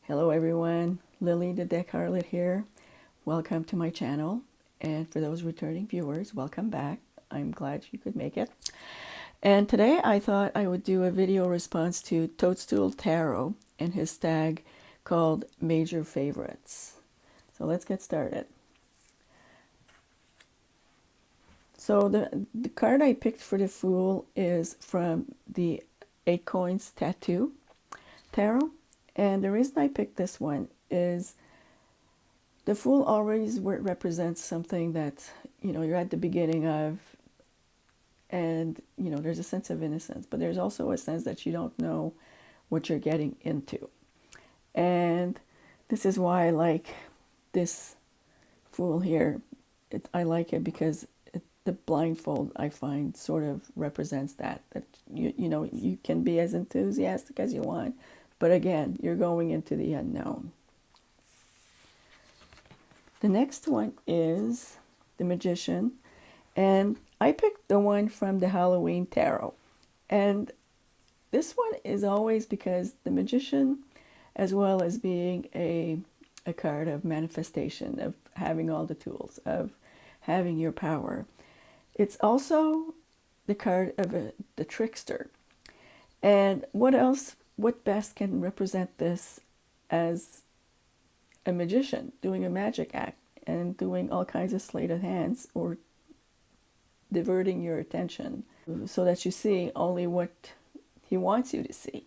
Hello everyone, Lily the Deck Harlot here. Welcome to my channel, and for those returning viewers, welcome back. I'm glad you could make it. And today I thought I would do a video response to Toadstool Tarot and his tag called Major Favorites. So let's get started. So the card I picked for the Fool is from the 8 Coins Tattoo Tarot. And the reason I picked this one is the Fool always represents something that, you're at the beginning of, and, there's a sense of innocence, but there's also a sense that you don't know what you're getting into. And this is why I like this Fool here. I like it because the blindfold, I find, sort of represents that you can be as enthusiastic as you want, but again, you're going into the unknown. The next one is the Magician, and I picked the one from the Halloween Tarot. And this one is always because the Magician, as well as being a card of manifestation, of having all the tools, of having your power, it's also the card of the trickster. And what best can represent this as a magician doing a magic act and doing all kinds of sleight of hands, or diverting your attention so that you see only what he wants you to see.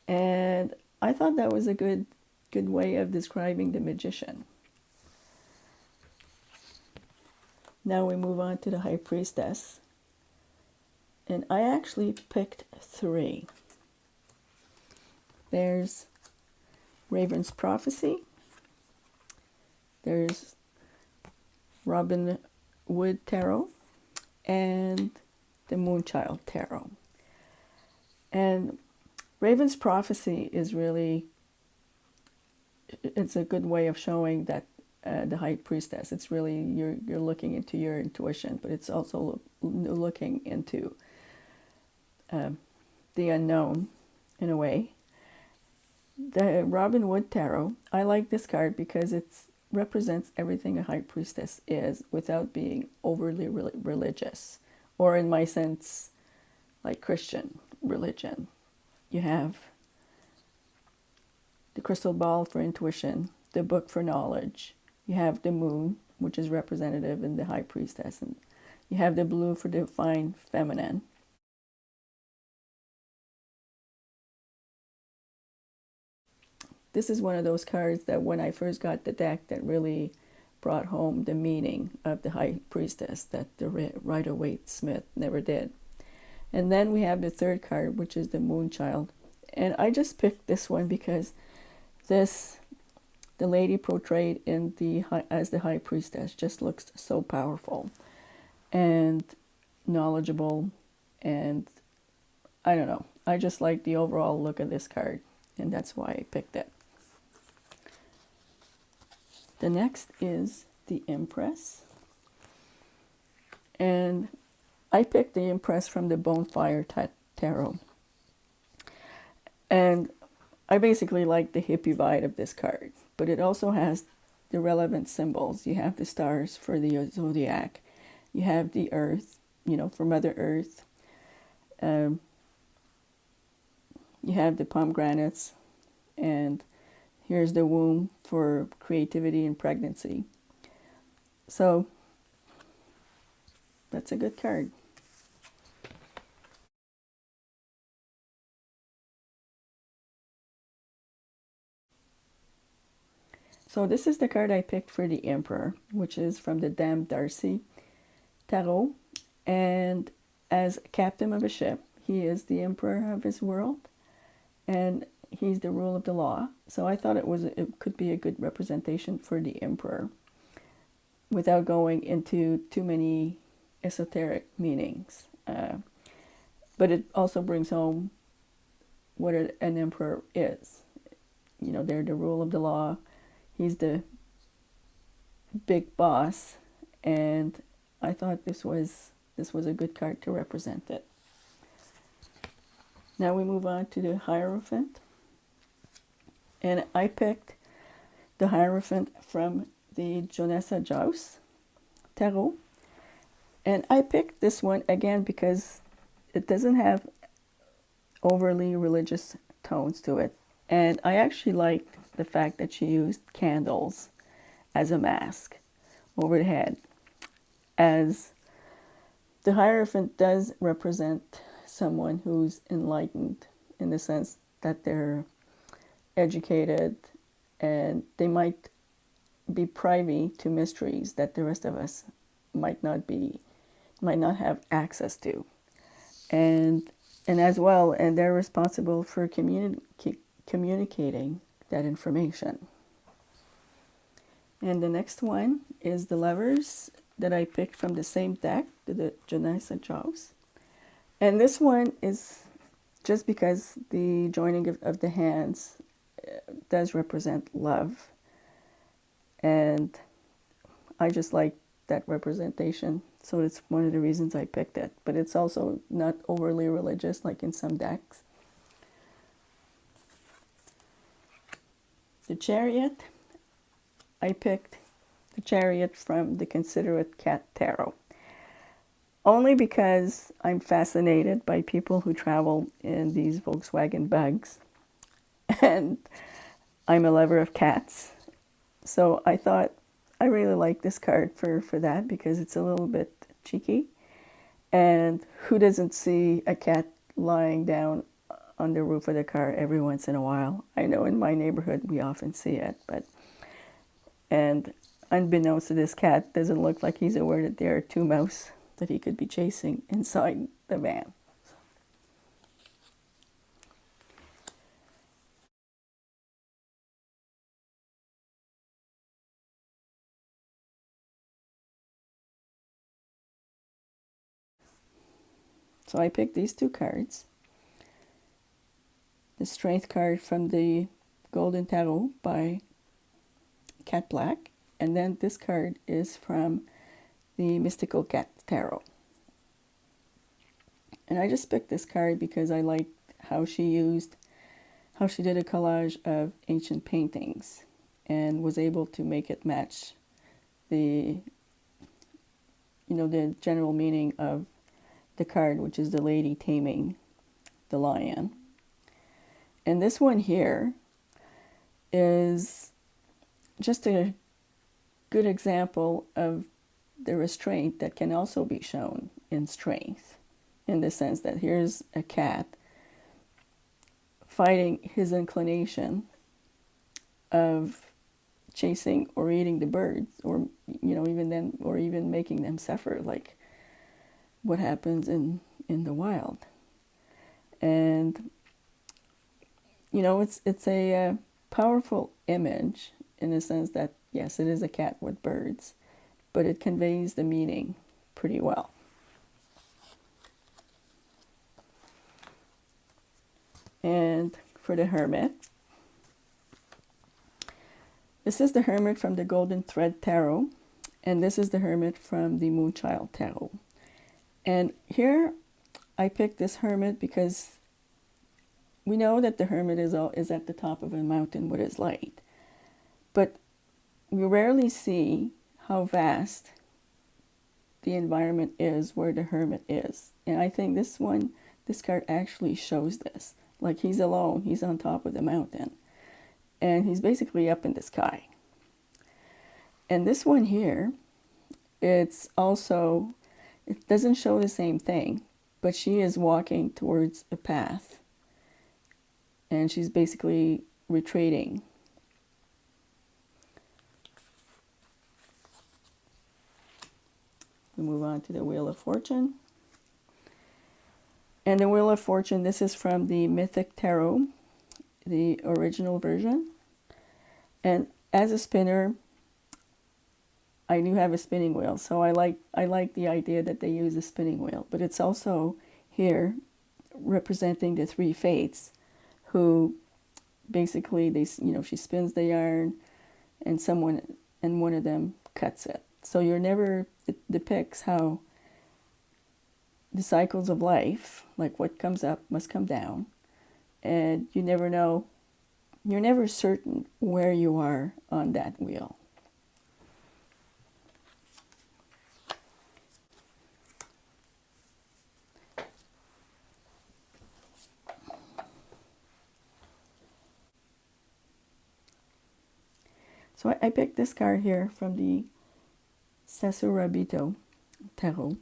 And I thought that was a good way of describing the Magician. Now we move on to the High Priestess. And I actually picked 3. There's Raven's Prophecy. There's Robin Wood Tarot. And the Moonchild Tarot. And Raven's Prophecy is really, it's a good way of showing that the High Priestess, it's really, you're looking into your intuition, but it's also looking into the unknown in a way. The Robin Wood Tarot, I like this card because it represents everything a High Priestess is without being overly religious, or in my sense, like Christian religion. You have the crystal ball for intuition, the book for knowledge. You have the moon, which is representative in the High Priestess, and you have the blue for the divine feminine. This is one of those cards that when I first got the deck, that really brought home the meaning of the High Priestess that the Rider-Waite-Smith never did. And then we have the third card, which is the Moonchild. And I just picked this one because the lady portrayed as the High Priestess just looks so powerful and knowledgeable, and I don't know, I just like the overall look of this card, and that's why I picked it. The next is the Empress, and I picked the Empress from the Bonefire Tarot. And I basically like the hippie vibe of this card, but it also has the relevant symbols. You have the stars for the zodiac. You have the earth, for Mother Earth. You have the pomegranates, and here's the womb for creativity and pregnancy. So that's a good card. So this is the card I picked for the Emperor, which is from the Dame Darcy Tarot. And as captain of a ship, he is the emperor of his world, and he's the rule of the law. So I thought it could be a good representation for the Emperor without going into too many esoteric meanings. But it also brings home what an emperor is. They're the rule of the law. He's the big boss, and I thought this was a good card to represent it. Now we move on to the Hierophant. And I picked the Hierophant from the Jonasa Jaus Tarot. And I picked this one again because it doesn't have overly religious tones to it. And I actually liked the fact that she used candles as a mask over the head, as the Hierophant does represent someone who's enlightened in the sense that they're educated and they might be privy to mysteries that the rest of us might not have access to. And as well, and they're responsible for communicating that information. And the next one is the Lovers that I picked from the same deck, the Jonasa Jaus. And this one is just because the joining of the hands does represent love. And I just like that representation. So it's one of the reasons I picked it. But it's also not overly religious like in some decks. The Chariot, I picked the Chariot from the Considerate Cat Tarot. Only because I'm fascinated by people who travel in these Volkswagen bugs. And I'm a lover of cats. So I thought I really like this card for that because it's a little bit cheeky. And who doesn't see a cat lying down on the roof of the car every once in a while? I know in my neighborhood we often see it, and unbeknownst to this cat, doesn't look like he's aware that there are two mouse that he could be chasing inside the van. So I picked these two cards. The Strength card from the Golden Tarot by Cat Black. And then this card is from the Mystical Cat Tarot. And I just picked this card because I liked how she did a collage of ancient paintings and was able to make it match the general meaning of the card, which is the lady taming the lion. And this one here is just a good example of the restraint that can also be shown in strength, in the sense that here's a cat fighting his inclination of chasing or eating the birds, or even making them suffer, like what happens in the wild. And it's a powerful image in the sense that yes, it is a cat with birds, but it conveys the meaning pretty well. And for the Hermit, this is the Hermit from the Golden Thread Tarot, and this is the Hermit from the Moonchild Tarot. And here I picked this Hermit because we know that the Hermit is at the top of a mountain with his light, but we rarely see how vast the environment is where the Hermit is. And I think this card actually shows this. Like he's alone, he's on top of the mountain, and he's basically up in the sky. And this one here, it doesn't show the same thing, but she is walking towards a path, and she's basically retreating. We move on to the Wheel of Fortune. And the Wheel of Fortune, this is from the Mythic Tarot, the original version. And as a spinner, I do have a spinning wheel, so I like the idea that they use a spinning wheel. But it's also here representing the three fates, who basically she spins the yarn, and one of them cuts it. So it depicts how the cycles of life, like what comes up must come down, and you never know you're never certain where you are on that wheel. So I picked this card here from the Sasuraibito Tarot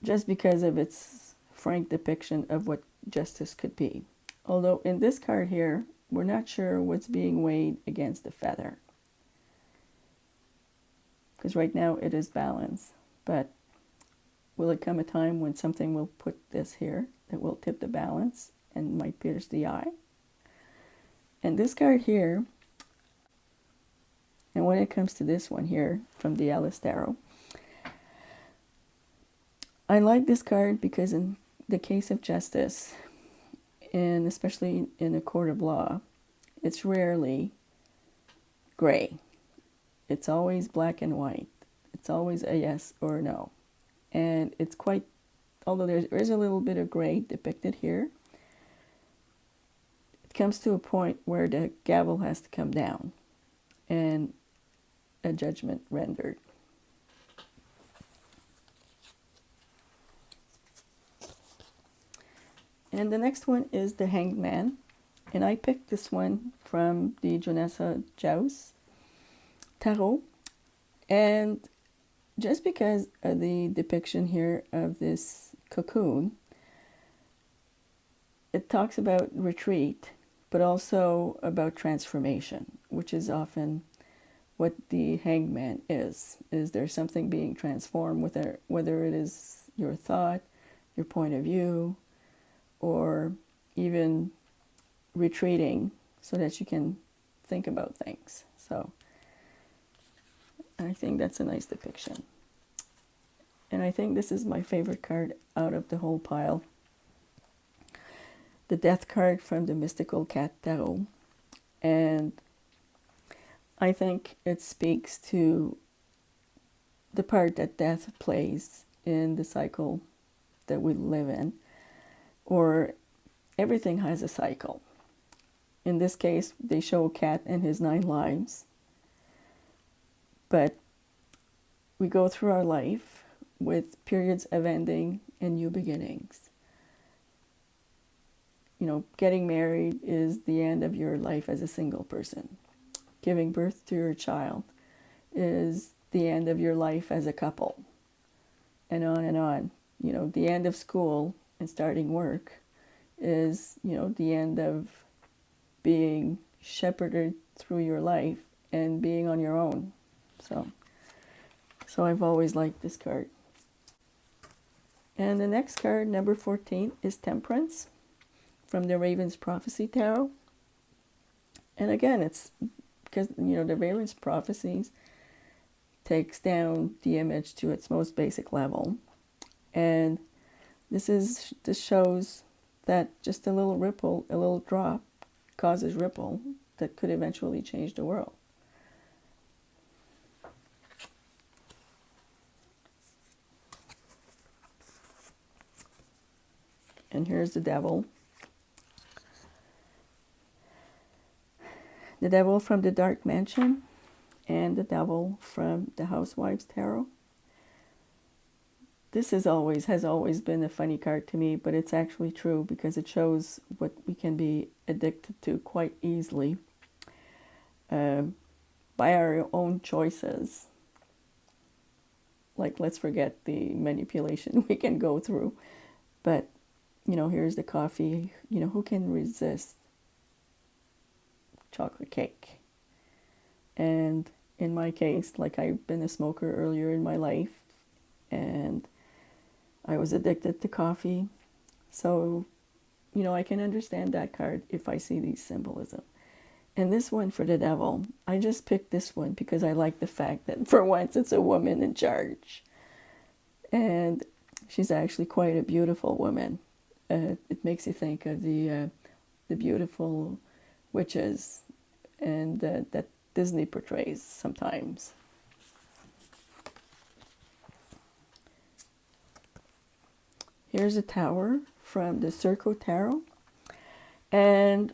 just because of its frank depiction of what justice could be. Although in this card here, we're not sure what's being weighed against the feather. Because right now it is balance. But will it come a time when something will put this here that will tip the balance and might pierce the eye? And this card here, and when it comes to this one here from the Ellis Tarot, I like this card because in the case of justice, and especially in a court of law, it's rarely gray. It's always black and white. It's always a yes or a no. And it's quite, although there is a little bit of gray depicted here, it comes to a point where the gavel has to come down and a judgment rendered. And the next one is the Hanged Man. And I picked this one from the Jonasa Jaus Tarot. And just because of the depiction here of this cocoon, it talks about retreat, but also about transformation, which is often what the Hanged Man is. Is there something being transformed, whether it is your thought, your point of view, or even retreating so that you can think about things. So I think that's a nice depiction. And I think this is my favorite card out of the whole pile. The Death card from the Mystical Cat Tarot. And I think it speaks to the part that death plays in the cycle that we live in. Or everything has a cycle. In this case, they show a cat and his 9 lives. But we go through our life with periods of ending and new beginnings. You know, getting married is the end of your life as a single person. Giving birth to your child is the end of your life as a couple. And on and on. You know, the end of school and starting work is, you know, the end of being shepherded through your life and being on your own. So I've always liked this card. And the next card, number 14, is Temperance from the Raven's Prophecy Tarot. And again, it's because, you know, the Raven's Prophecies takes down the image to its most basic level. And this shows that just a little ripple, a little drop, causes ripple that could eventually change the world. And here's the Devil. The Devil from the Dark Mansion and the Devil from the Housewives Tarot. This has always been a funny card to me, but it's actually true because it shows what we can be addicted to quite easily by our own choices. Like, let's forget the manipulation we can go through. But, you know, here's the coffee. You know, who can resist chocolate cake? And in my case, like, I've been a smoker earlier in my life, and I was addicted to coffee. So, you know, I can understand that card if I see these symbolism. And this one for the Devil, I just picked this one because I like the fact that for once it's a woman in charge. And she's actually quite a beautiful woman. It makes you think of the beautiful witches and that Disney portrays sometimes. Here's a Tower from the Circo Tarot. And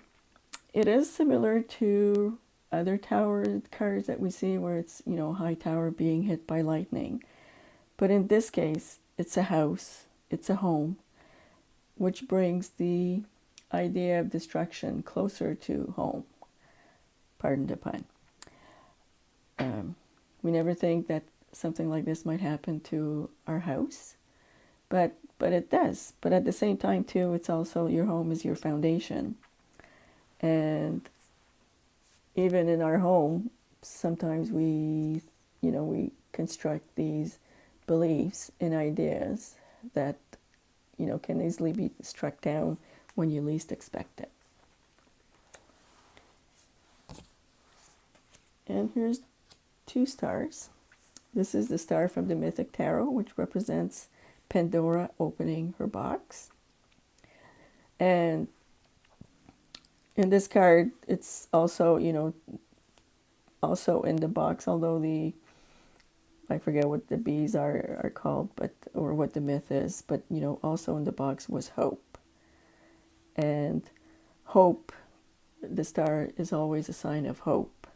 it is similar to other tower cards that we see where it's, you know, high tower being hit by lightning. But in this case, it's a house, it's a home, which brings the idea of destruction closer to home. Pardon the pun. We never think that something like this might happen to our house, but it does. But at the same time, too, it's also your home is your foundation. And even in our home, sometimes we construct these beliefs and ideas that, you know, can easily be struck down when you least expect it. And here's 2 stars. This is the star from the Mythic Tarot, which represents Pandora opening her box. And in this card, it's also, you know, also in the box, although I forget what the bees are called, or what the myth is, but, you know, also in the box was hope. And hope, the star is always a sign of hope,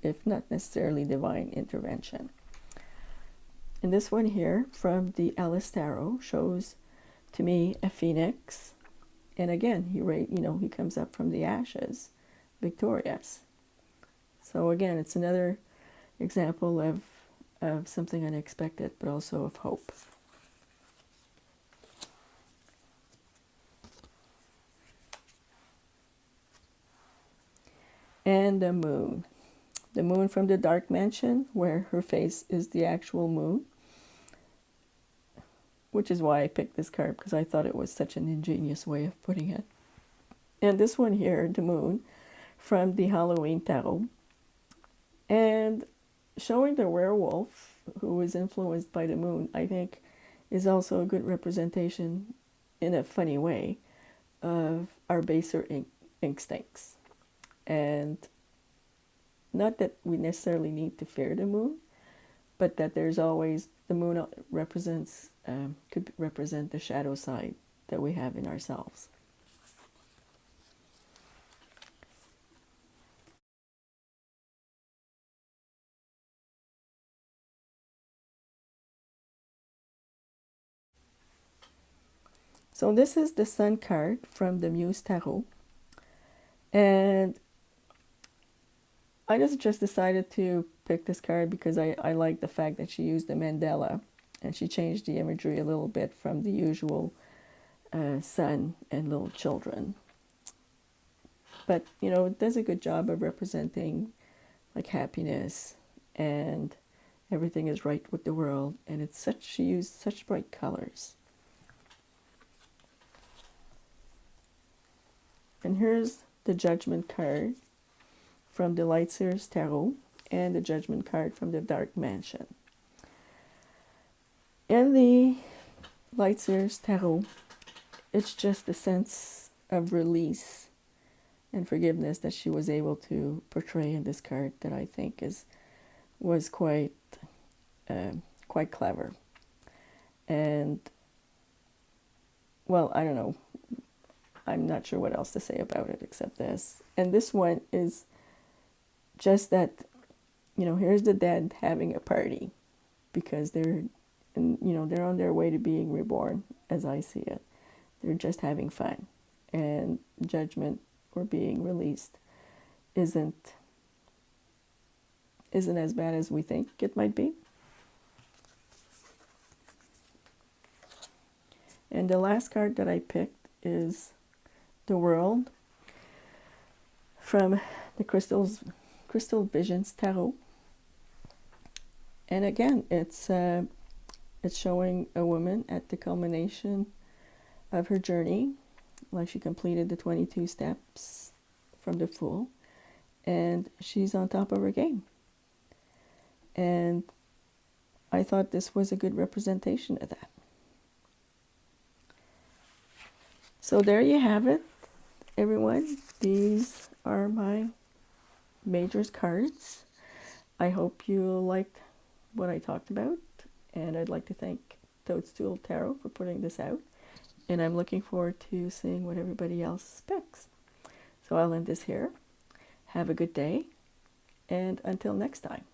if not necessarily divine intervention. And this one here from the Ellis Tarot shows to me a phoenix. And again, he comes up from the ashes, victorious. So again, it's another example of something unexpected, but also of hope. And the moon. The moon from the dark mansion, where her face is the actual moon. Which is why I picked this card, because I thought it was such an ingenious way of putting it. And this one here, the moon, from the Halloween Tarot. And showing the werewolf, who is influenced by the moon, I think is also a good representation, in a funny way, of our baser instincts. And not that we necessarily need to fear the moon, but that there's always, the moon represents, could represent the shadow side that we have in ourselves. So this is the Sun card from the Muse Tarot. And I just decided to pick this card because I like the fact that she used the mandala, and she changed the imagery a little bit from the usual sun and little children. But, you know, it does a good job of representing like happiness, and everything is right with the world, and she used such bright colors. And here's the Judgment card from the Lightseers Tarot, and the Judgment card from the Dark Mansion. In the Lightseers Tarot, it's just a sense of release and forgiveness that she was able to portray in this card that I think was quite clever. And, well, I don't know. I'm not sure what else to say about it except this. And this one is just that, you know, here's the dead having a party because they're on their way to being reborn, as I see it. They're just having fun. And judgment or being released isn't as bad as we think it might be. And the last card that I picked is the World from the Crystal Visions Tarot. And again, it's showing a woman at the culmination of her journey, like she completed the 22 steps from the Fool, and she's on top of her game. And I thought this was a good representation of that. So there you have it, everyone. These are my Majors cards. I hope you liked what I talked about, and I'd like to thank Toadstool Tarot for putting this out. And I'm looking forward to seeing what everybody else picks. So I'll end this here. Have a good day, and until next time.